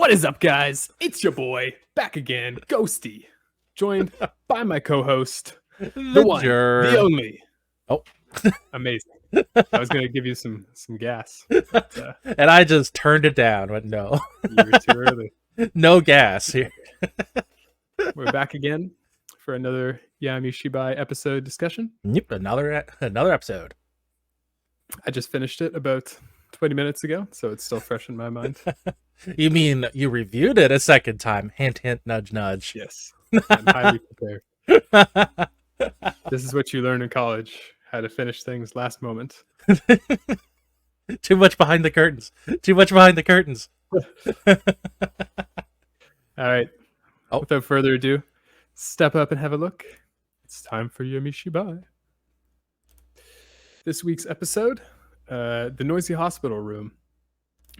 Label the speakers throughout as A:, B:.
A: What is up, guys? It's your boy, back again, Ghosty, joined by my co-host, the one, the
B: Germ.
A: only.
B: Oh.
A: Amazing. I was going to give you some gas. But,
B: And I just turned it down, but no.
A: you were too early.
B: No gas here.
A: We're back again for another Yami Shibai episode discussion.
B: Yep, another episode.
A: I just finished it about 20 minutes ago, so it's still fresh in my mind.
B: You mean you reviewed it a second time? Hint, hint, nudge, nudge.
A: Yes, I'm highly prepared. This is what you learn in college, how to finish things last moment.
B: Too much behind the curtains. Too much behind the curtains.
A: All right.
B: Oh.
A: Without further ado, step up and have a look. It's time for Yami Shibai. This week's episode, the noisy hospital room.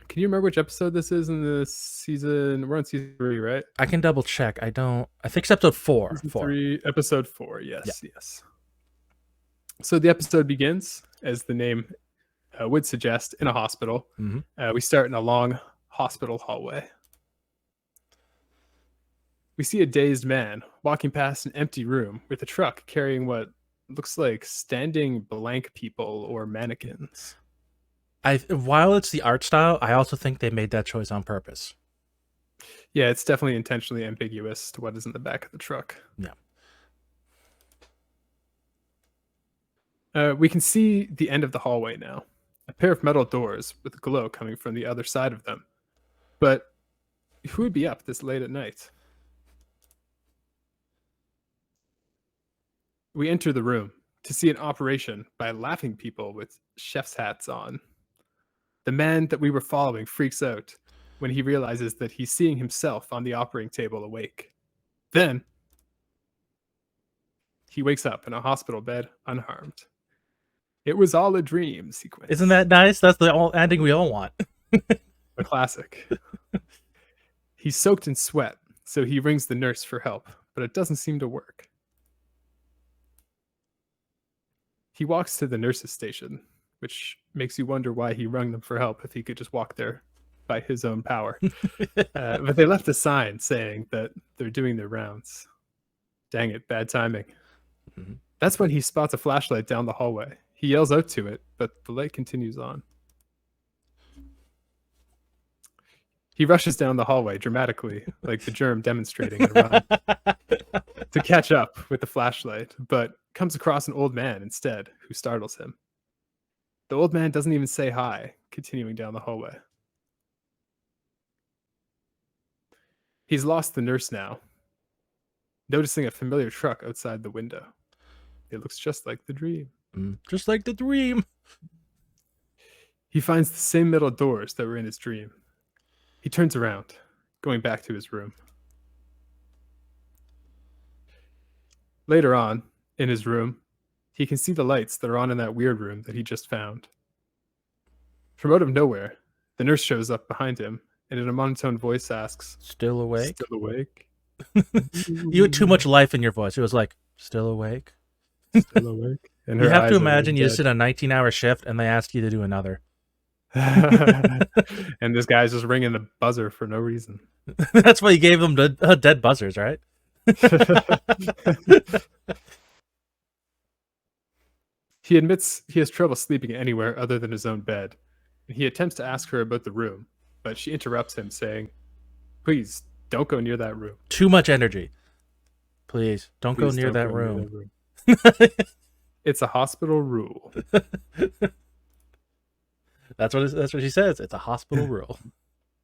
A: Can you remember which episode this is in the season? We're on season 3, right?
B: I can double check. I think it's episode 4.
A: Season 3, episode 4. Yes, yes. So the episode begins, as the name would suggest, in a hospital.
B: Mm-hmm.
A: We start in a long hospital hallway. We see a dazed man walking past an empty room with a truck carrying what looks like standing blank people or mannequins.
B: While it's the art style, I also think they made that choice on purpose.
A: Yeah, it's definitely intentionally ambiguous to what is in the back of the truck.
B: Yeah.
A: We can see the end of the hallway now. A pair of metal doors with a glow coming from the other side of them. But who would be up this late at night? We enter the room to see an operation by laughing people with chef's hats on. The man that we were following freaks out when he realizes that he's seeing himself on the operating table awake. Then, he wakes up in a hospital bed unharmed. It was all a dream sequence.
B: Isn't that nice? That's the ending we all want.
A: A classic. He's soaked in sweat, so he rings the nurse for help, but it doesn't seem to work. He walks to the nurse's station, which makes you wonder why he rung them for help if he could just walk there by his own power. But they left a sign saying that they're doing their rounds. Dang it, bad timing.
B: Mm-hmm.
A: That's when he spots a flashlight down the hallway. He yells out to it, but the light continues on. He rushes down the hallway dramatically, like the germ demonstrating a run, to catch up with the flashlight, but comes across an old man instead, who startles him. The old man doesn't even say hi, continuing down the hallway. He's lost the nurse now, noticing a familiar truck outside the window. It looks just like the dream.
B: Just like the dream.
A: He finds the same metal doors that were in his dream. He turns around, going back to his room. Later on, in his room, he can see the lights that are on in that weird room that he just found. From out of nowhere, the nurse shows up behind him and in a monotone voice asks,
B: Still awake?
A: Still awake?
B: You had too much life in your voice. It was like, still awake?
A: Still awake? And
B: you
A: her
B: have
A: eyes
B: to
A: are
B: imagine you
A: dead.
B: just did a 19-hour shift and they asked you to do another.
A: And this guy's just ringing the buzzer for no reason.
B: That's why you gave them the dead buzzers, right?
A: He admits he has trouble sleeping anywhere other than his own bed, and he attempts to ask her about the room, but she interrupts him, saying, "Please, don't go near that room.
B: Too much energy. Please, don't
A: Please
B: go near
A: don't
B: that
A: go near
B: room.
A: that room." It's a hospital rule.
B: That's what she says. It's a hospital rule.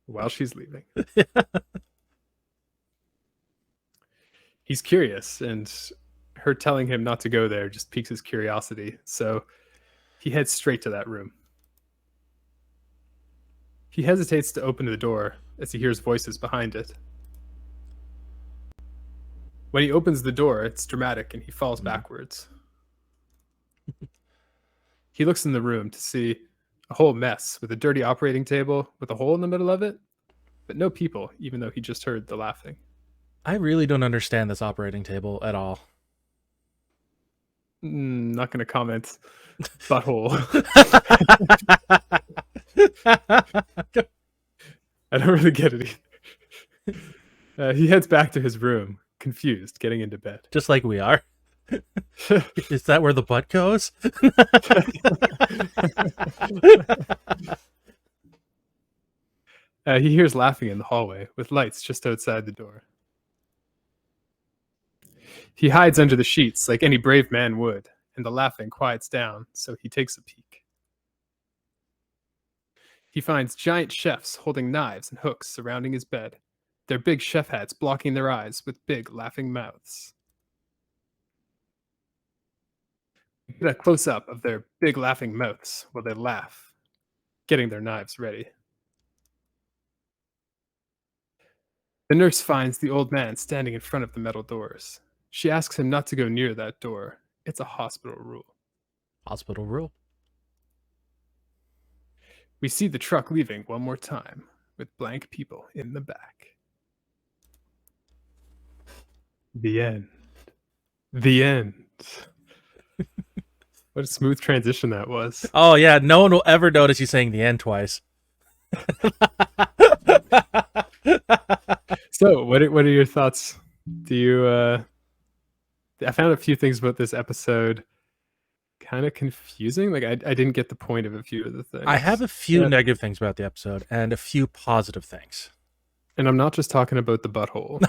A: While she's leaving. He's curious, and her telling him not to go there just piques his curiosity, so he heads straight to that room. He hesitates to open the door as he hears voices behind it. When he opens the door, it's dramatic and he falls backwards. He looks in the room to see a whole mess with a dirty operating table with a hole in the middle of it, but no people, even though he just heard the laughing.
B: I really don't understand this operating table at all.
A: Not going to comment. Butthole. I don't really get it either. He heads back to his room, confused, getting into bed.
B: Just like we are. Is that where the butt goes?
A: He hears laughing in the hallway, with lights just outside the door. He hides under the sheets like any brave man would, and the laughing quiets down, so he takes a peek. He finds giant chefs holding knives and hooks surrounding his bed, their big chef hats blocking their eyes with big laughing mouths. We get a close up of their big laughing mouths while they laugh, getting their knives ready. The nurse finds the old man standing in front of the metal doors. She asks him not to go near that door. It's a hospital rule.
B: Hospital rule.
A: We see the truck leaving one more time, with blank people in the back. The end. The end. What a smooth transition that was.
B: Oh yeah, no one will ever notice you saying the end twice.
A: So, what are your thoughts? Do you I found a few things about this episode kind of confusing. Like I didn't get the point of a few of the things.
B: I have a few negative things about the episode and a few positive things.
A: And I'm not just talking about the butthole.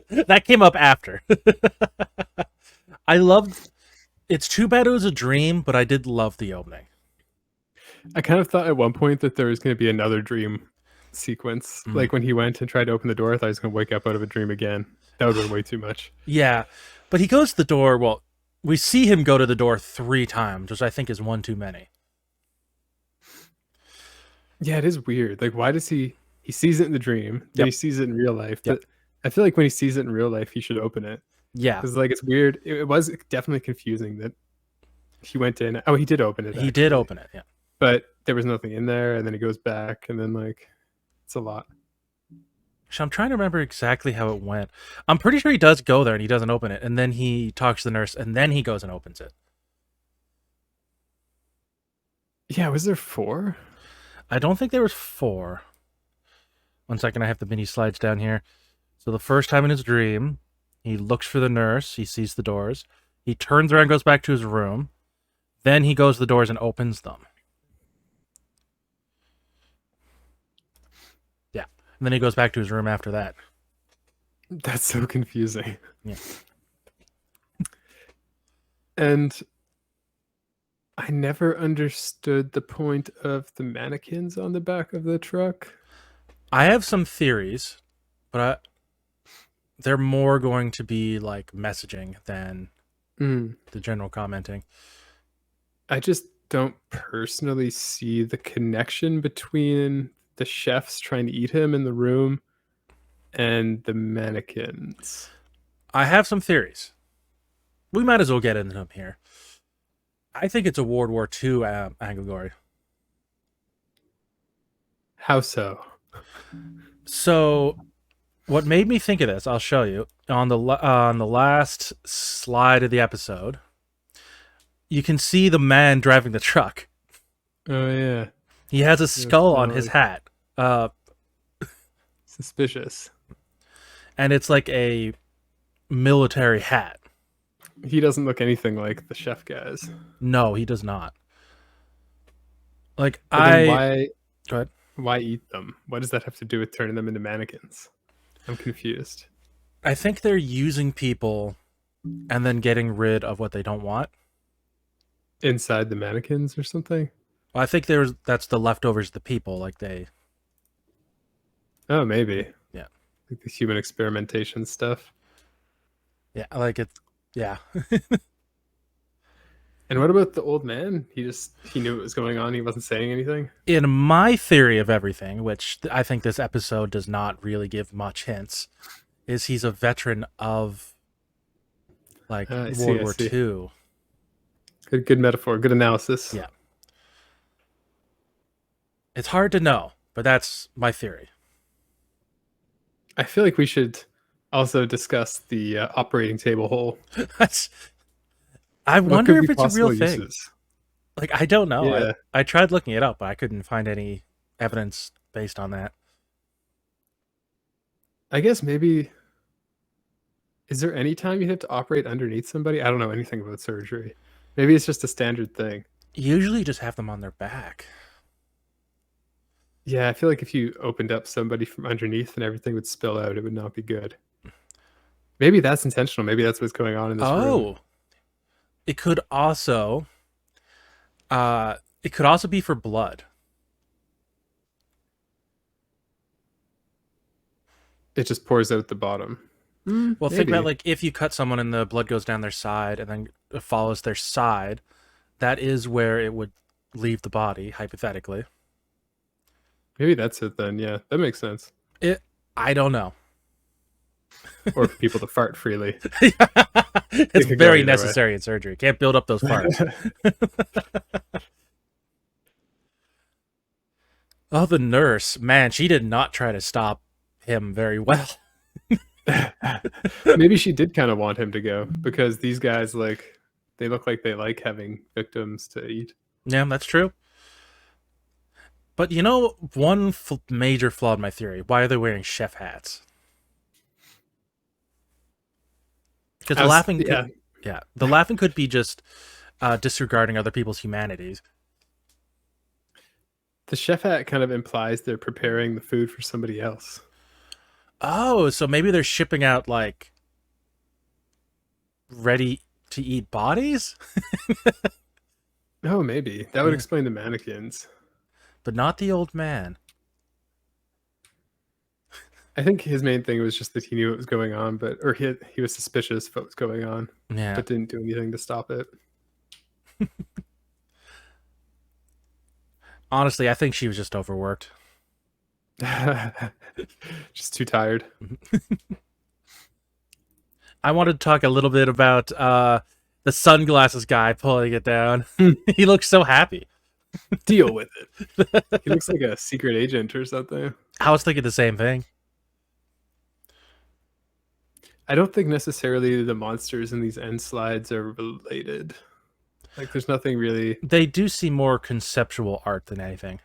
B: That came up after. I loved. It's too bad it was a dream, but I did love the opening.
A: I kind of thought at one point that there was going to be another dream sequence.
B: Mm.
A: Like when he went and tried to open the door, I thought he was going to wake up out of a dream again. That would have been way too much.
B: Yeah, but he goes to the door. Well, we see him go to the door 3 times, which I think is one too many.
A: Yeah, it is weird. Like, why does he sees it in the dream, then
B: Yep.
A: he sees it in real life.
B: Yep.
A: But I feel like when he sees it in real life, he should open it.
B: Yeah,
A: Because like it's weird. It was definitely confusing that he went in. Oh, he did open it.
B: he did open it. Yeah,
A: but there was nothing in there, and then he goes back, and then like it's a lot.
B: so I'm trying to remember exactly how it went. I'm pretty sure he does go there and he doesn't open it, and then he talks to the nurse, and then he goes and opens it.
A: Yeah, was there 4?
B: I don't think there was 4. 1 second, I have the mini slides down here. So the first time in his dream, he looks for the nurse. He sees the doors. He turns around, goes back to his room. Then he goes to the doors and opens them. Yeah. And then he goes back to his room after that.
A: That's so confusing.
B: Yeah.
A: And I never understood the point of the mannequins on the back of the truck.
B: I have some theories, but they're more going to be like messaging than the general commenting.
A: I just don't personally see the connection between the chefs trying to eat him in the room and the mannequins.
B: I have some theories. We might as well get into them here. I think it's a World War II allegory.
A: How so?
B: So, what made me think of this? I'll show you on the last slide of the episode. You can see the man driving the truck.
A: Oh yeah,
B: He has a skull on his hat.
A: Suspicious.
B: And it's like a military hat.
A: He doesn't look anything like the chef guys.
B: No, he does not. Like
A: But then
B: Go ahead.
A: why eat them? What does that have to do with turning them into mannequins? I'm confused.
B: I think they're using people and then getting rid of what they don't want.
A: Inside the mannequins or something?
B: I think that's the leftovers of the people. Like they.
A: Oh, maybe.
B: Yeah.
A: Like the human experimentation stuff.
B: Yeah, like it. Yeah.
A: And what about the old man? He knew what was going on. He wasn't saying anything.
B: In my theory of everything, which I think this episode does not really give much hints, is he's a veteran of like World War II.
A: Good metaphor. Good analysis.
B: Yeah. It's hard to know, but that's my theory.
A: I feel like we should also discuss the operating table hole.
B: I wonder if it's a real
A: uses?
B: thing. Like, I don't know.
A: Yeah.
B: I tried looking it up, but I couldn't find any evidence based on that.
A: I guess maybe. Is there any time you have to operate underneath somebody? I don't know anything about surgery. Maybe it's just a standard thing.
B: Usually just have them on their back.
A: Yeah, I feel like if you opened up somebody from underneath and everything would spill out, it would not be good. Maybe that's intentional. Maybe that's what's going on in this room.
B: Oh, it could also be for blood.
A: It just pours out the bottom.
B: Well, think
A: Maybe.
B: about like if you cut someone and the blood goes down their side and then it follows their side, that is where it would leave the body, hypothetically.
A: Maybe that's it then. Yeah, that makes sense.
B: I don't know.
A: Or for people to fart freely.
B: It's
A: could go
B: very
A: either
B: necessary in surgery. Can't build up those farts. Oh, the nurse. Man, she did not try to stop him very well.
A: Maybe she did kind of want him to go because these guys they look like they like having victims to eat.
B: Yeah, that's true. But you know, one major flaw in my theory. Why are they wearing chef hats? Because the laughing could, the laughing could be just disregarding other people's humanities.
A: The chef hat kind of implies they're preparing the food for somebody else.
B: Oh, so maybe they're shipping out like ready to eat bodies?
A: Oh, maybe. That would explain the mannequins.
B: But not the old man.
A: I think his main thing was just that he knew what was going on, or he was suspicious of what was going on,
B: Yeah.
A: but didn't do anything to stop it.
B: Honestly, I think she was just overworked.
A: Just too tired.
B: I wanted to talk a little bit about the sunglasses guy pulling it down. He looks so happy.
A: Deal with it. He looks like a secret agent or something.
B: I was thinking the same thing.
A: I don't think necessarily the monsters in these end slides are related. Like, there's nothing really.
B: They do seem more conceptual art than anything.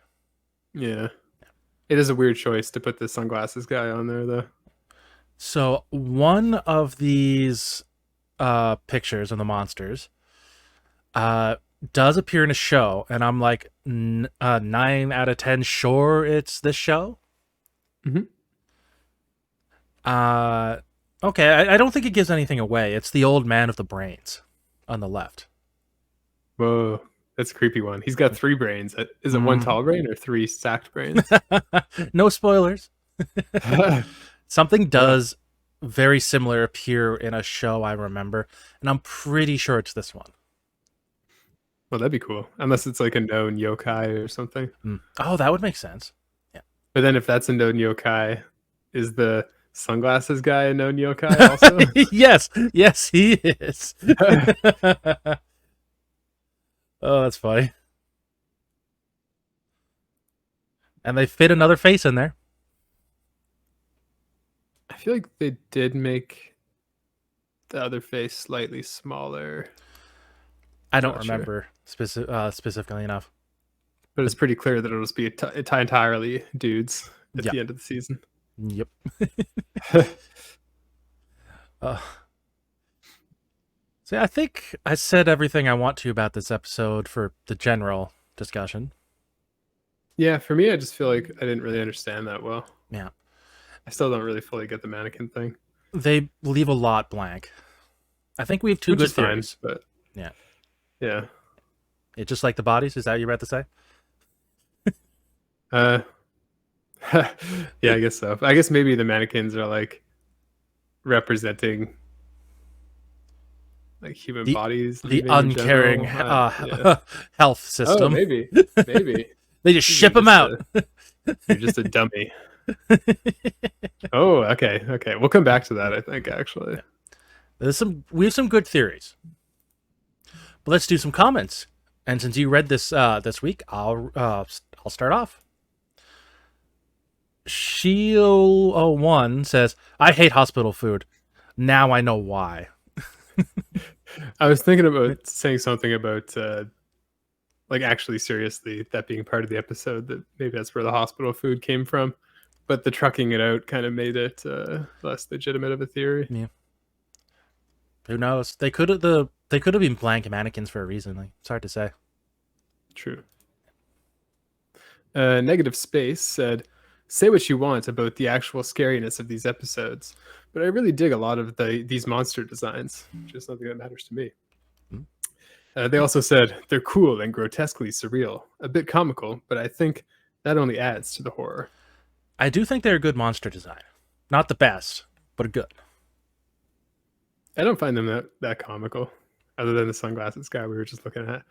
A: Yeah. It is a weird choice to put the sunglasses guy on there, though.
B: So one of these pictures of the monsters does appear in a show, and I'm like 9 out of 10 sure it's this show.
A: Mm-hmm.
B: Okay, I don't think it gives anything away. It's the old man with the brains on the left.
A: Whoa, that's a creepy one. He's got 3 brains. Is it one tall brain or 3 stacked brains?
B: No spoilers. Something does very similar appear in a show I remember, and I'm pretty sure it's this one.
A: Well, that'd be cool. Unless it's like a known yokai or something.
B: Oh, that would make sense. Yeah.
A: But then if that's a known yokai, is the sunglasses guy a known yokai also?
B: Yes, he is. Oh, that's funny. And they fit another face in there.
A: I feel like they did make the other face slightly smaller.
B: I don't remember specifically enough.
A: But it's pretty clear that it'll just be entirely dudes at the end of the season.
B: Yep. See, I think I said everything I want to about this episode for the general discussion.
A: Yeah, for me, I just feel like I didn't really understand that well.
B: Yeah.
A: I still don't really fully get the mannequin thing.
B: They leave a lot blank. I think we have 2 good theories.
A: But
B: yeah. It's just like the bodies. Is that what you're about to say?
A: Yeah, I guess so. I guess maybe the mannequins are like representing like human bodies,
B: the uncaring health system.
A: Oh, maybe
B: they just ship them out.
A: You're just a dummy. Oh, okay. We'll come back to that. I think actually,
B: we have some good theories, but let's do some comments. And since you read this this week, I'll start off. Shio01 says, "I hate hospital food. Now I know why."
A: I was thinking about saying something about like actually seriously that being part of the episode, that maybe that's where the hospital food came from. but the trucking it out kind of made it less legitimate of a theory.
B: Yeah. Who knows? They could have been blank mannequins for a reason. Like, it's hard to say.
A: True. Negative Space said, "Say what you want about the actual scariness of these episodes, but I really dig a lot of these monster designs, which is something that matters to me." They also said, "They're cool and grotesquely surreal, a bit comical, but I think that only adds to the horror."
B: I do think they're a good monster design. Not the best, but good.
A: I don't find them that comical, other than the sunglasses guy we were just looking at.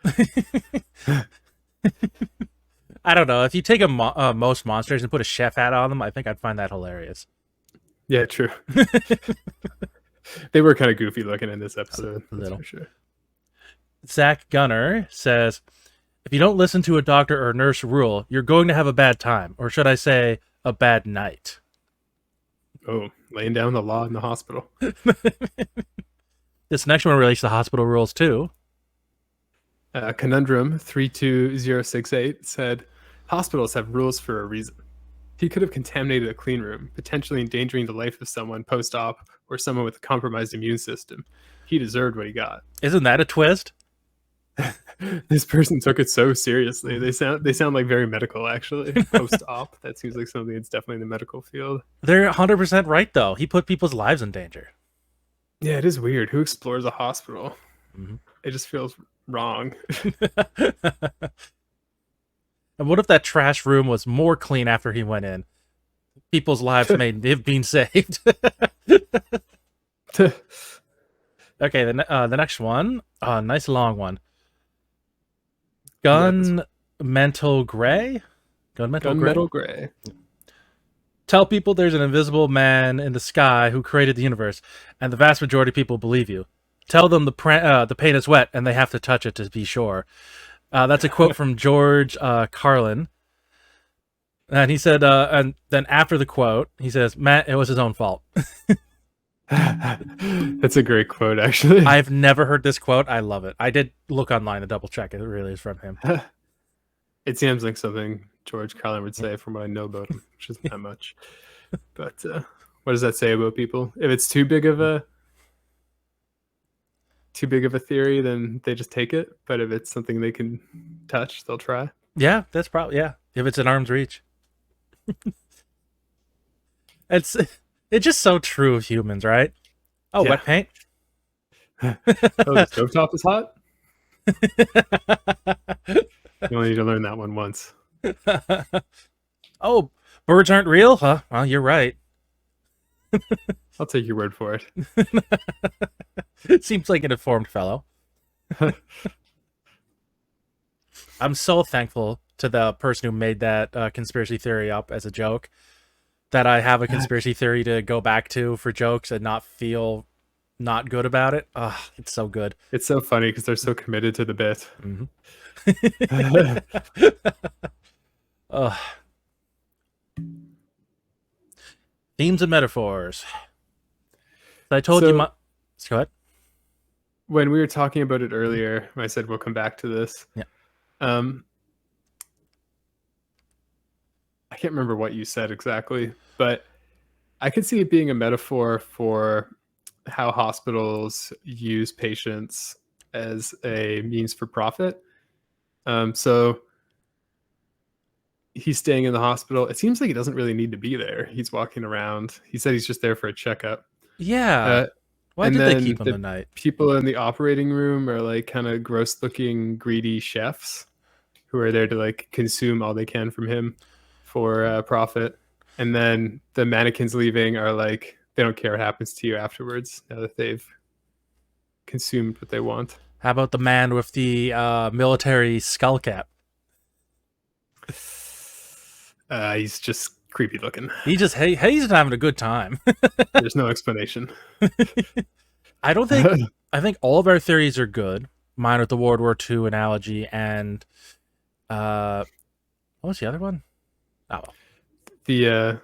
B: I don't know. If you take most monsters and put a chef hat on them, I think I'd find that hilarious.
A: Yeah, true. They were kind of goofy looking in this episode.
B: A little.
A: For sure.
B: Zach Gunner says, if you don't listen to a doctor or nurse rule, you're going to have a bad time. Or should I say, a bad night.
A: Oh, laying down the law in the hospital.
B: This next one relates to hospital rules, too.
A: Conundrum 32068 said, "Hospitals have rules for a reason. He could have contaminated a clean room, potentially endangering the life of someone post-op or someone with a compromised immune system. He deserved what he got."
B: Isn't that a twist?
A: This person took it so seriously. They sound like very medical, actually. Post-op. That seems like something that's definitely in the medical field.
B: They're 100% right, though. He put people's lives in danger.
A: Yeah, it is weird. Who explores a hospital?
B: Mm-hmm.
A: It just feels wrong.
B: And what if that trash room was more clean after he went in? People's lives may have been saved. Okay, the next one. Nice long one. Gunmetal Gray?
A: Gunmetal Gray.
B: Tell people there's an invisible man in the sky who created the universe, and the vast majority of people believe you. Tell them the paint is wet, and they have to touch it to be sure. That's a quote from George Carlin. And he said, and then after the quote, he says, "Matt, it was his own fault."
A: That's a great quote, actually.
B: I've never heard this quote. I love it. I did look online to double check. It really is from him.
A: It seems like something George Carlin would say from what I know about him, which isn't that much. But what does that say about people? If it's too big of a theory, then they just take it. But if it's something they can touch, they'll try.
B: Yeah, that's probably, yeah. If it's in arm's reach. It's just so true of humans, right? Oh, yeah. Wet paint?
A: Oh, the stovetop is hot? You only need to learn that one once.
B: Oh, birds aren't real? Huh? Well, you're right.
A: I'll take your word for it.
B: It seems like an informed fellow. I'm so thankful to the person who made that conspiracy theory up as a joke, that I have a conspiracy theory to go back to for jokes and not feel not good about it. It's so good.
A: It's so funny because they're so committed to the bit.
B: Mm-hmm. Themes and metaphors. I told you go ahead.
A: When we were talking about it earlier, I said we'll come back to this.
B: Yeah.
A: I can't remember what you said exactly, but I could see it being a metaphor for how hospitals use patients as a means for profit. So he's staying in the hospital. It seems like he doesn't really need to be there. He's walking around. He said he's just there for a checkup.
B: Yeah. Why did they keep him at night?
A: People in the operating room are like kind of gross looking, greedy chefs who are there to like consume all they can from him for profit. And then the mannequins leaving are like, they don't care what happens to you afterwards now that they've consumed what they want.
B: How about the man with the military skull cap?
A: He's just creepy looking.
B: He's having a good time.
A: There's no explanation.
B: I think all of our theories are good. Mine with the World War II analogy and what was the other one? Oh,
A: the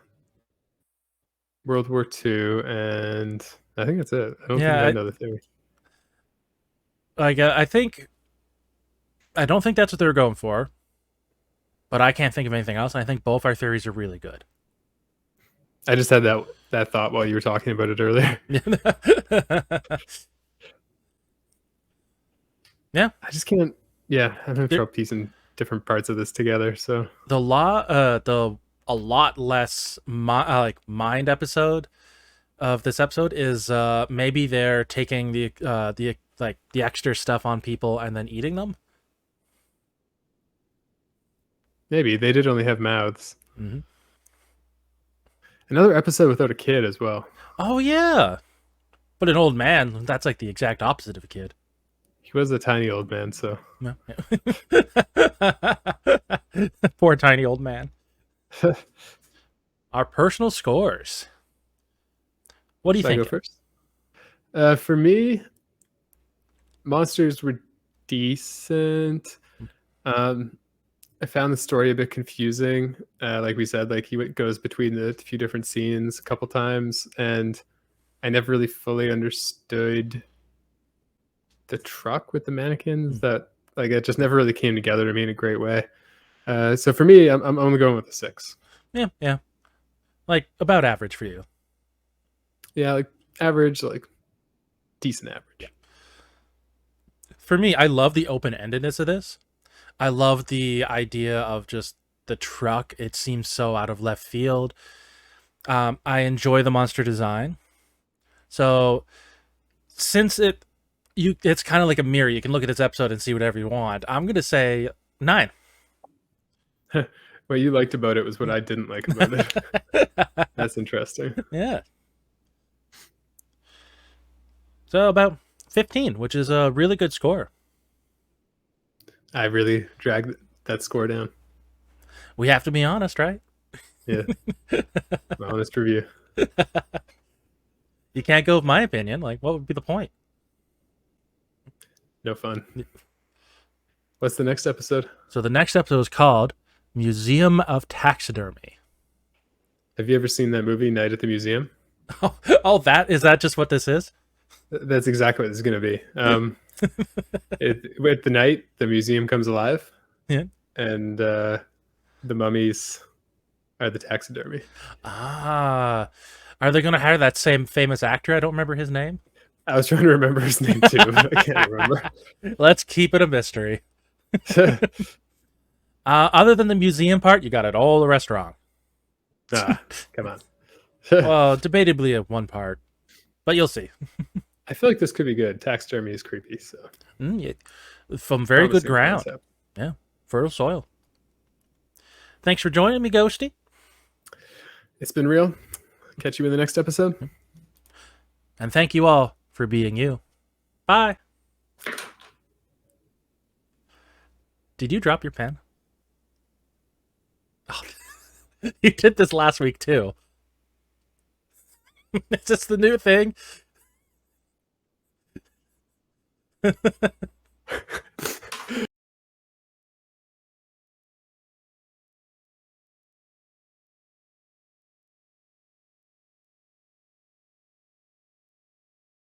A: World War II, and I think that's it. I don't think I know the theory.
B: Like I don't think that's what they were going for, but I can't think of anything else. And I think both our theories are really good.
A: I just had that thought while you were talking about it earlier.
B: Yeah.
A: I just can't. Yeah, I'm having trouble piecing different parts of this together. So
B: the a lot less mind episode of this episode is maybe they're taking the extra stuff on people and then eating them.
A: maybe they did only have mouths.
B: Mm-hmm.
A: Another episode without a kid as well.
B: Oh yeah, but an old man, that's like the exact opposite of a kid.
A: He was a tiny old man, so
B: Yeah. Poor tiny old man. Our personal scores. What do you think?
A: I go first? For me, monsters were decent. I found the story a bit confusing. Like we said, like he goes between the few different scenes a couple times, and I never really fully understood the truck with the mannequins. That like it just never really came together to me in a great way. So for me, I'm only going with a 6.
B: Yeah, like about average for you.
A: Yeah, like average, like decent average.
B: Yeah. For me, I love the open-endedness of this. I love the idea of just the truck. It seems so out of left field. I enjoy the monster design. So since it's kind of like a mirror, you can look at this episode and see whatever you want. I'm gonna say 9.
A: What you liked about it was what I didn't like about it. That's interesting.
B: Yeah. So about 15, which is a really good score.
A: I really dragged that score down.
B: We have to be honest, right?
A: Yeah. Honest review.
B: You can't go with my opinion. Like, what would be the point?
A: No fun. What's the next episode?
B: So the next episode is called Museum of Taxidermy.
A: Have you ever seen that movie, Night at the Museum?
B: Oh, is that just what this is?
A: That's exactly what this is going to be. With the night, the museum comes alive.
B: Yeah.
A: And the mummies are the taxidermy.
B: Ah. Are they going to hire that same famous actor? I don't remember his name.
A: I was trying to remember his name too, but I can't remember.
B: Let's keep it a mystery. Other than the museum part, you got it all the rest wrong.
A: Come on.
B: Well, debatably at one part, but you'll see.
A: I feel like this could be good. Taxidermy is creepy, so
B: from very good ground.
A: Concept.
B: Yeah, fertile soil. Thanks for joining me, Ghosty.
A: It's been real. Catch you in the next episode.
B: And thank you all for being you. Bye. Did you drop your pen? Oh, you did this last week too. Is this the new thing?